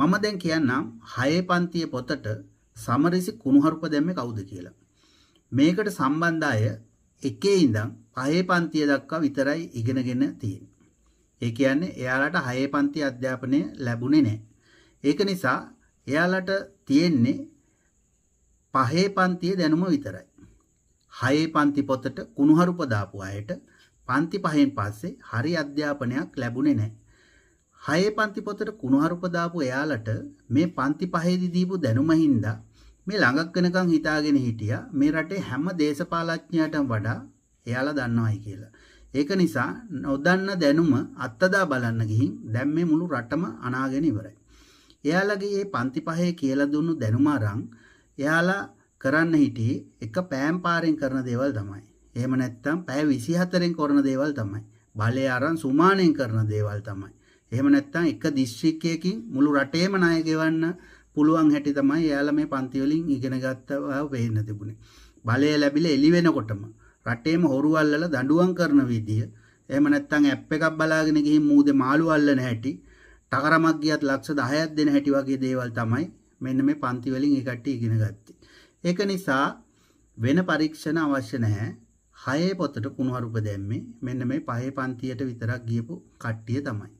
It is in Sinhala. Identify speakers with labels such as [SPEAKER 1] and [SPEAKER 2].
[SPEAKER 1] මම දැන් කියන්නම් 6 පන්තියේ පොතට සමරිසි කුණුහරුප දැම්මේ කවුද කියලා. මේකට සම්බන්ධ අය 1 ඉඳන් 5 පන්තිය දක්වා විතරයි ඉගෙනගෙන තියෙන්නේ. ඒ කියන්නේ එයාලට 6 පන්ති අධ්‍යාපනය ලැබුණේ නැහැ. ඒක නිසා එයාලට තියෙන්නේ 5 පන්තියේ දැනුම විතරයි. 6 පන්ති පොතට කුණුහරුප දාපු අයට පන්ති 5න් පස්සේ හරි අධ්‍යාපනයක් ලැබුණේ නැහැ. 6 පන්ති පොතට කුණුහරුප දාපු එයාලට මේ පන්ති 5ේදී දීපු දැනුම හින්දා මේ ළඟක් වෙනකන් හිතාගෙන හිටියා මේ රටේ හැම දේශපාලඥයාටම වඩා එයාලා දන්නවයි කියලා. ඒක නිසා නොදන්න දැනුම අත්දැක බලන්න ගිහින් දැන් මේ මුළු රටම අනාගෙන ඉවරයි. එයාලගේ මේ පන්ති 5 කියලා දුන්නු දැනුම අරන් එයාලා කරන්න හිටියේ එක පෑම් පාරෙන් කරන දේවල් තමයි. එහෙම නැත්නම් පැය 24න් කරන දේවල් තමයි. බලය අරන් සුමානෙන් කරන දේවල් තමයි. එහෙම නැත්නම් එක දිස්ත්‍රික්කයකින් මුළු රටේම ණය ගෙවන්න පුළුවන් හැටි තමයි එයාලා මේ පන්ති වලින් ඉගෙන ගත්තා වෙන්න තිබුණේ. බලය ලැබිලා එළි වෙනකොටම රටේම හොරු අල්ලලා දඬුවම් කරන විදිය, එහෙම නැත්නම් ඇප් එකක් බලාගෙන ගිහින් මූදේ මාළු අල්ලන හැටි, ටකරමක් ගියත් ලක්ෂ 10ක් දෙන හැටි වගේ දේවල් තමයි මෙන්න මේ පන්ති වලින් ඒ කට්ටිය ඉගෙන ගත්තේ. ඒක නිසා වෙන පරීක්ෂණ අවශ්‍ය නැහැ. 6 පොතට කුණුහරුප දැම්මේ මෙන්න මේ 5 පන්තියට විතරක් ගියපු කට්ටිය තමයි.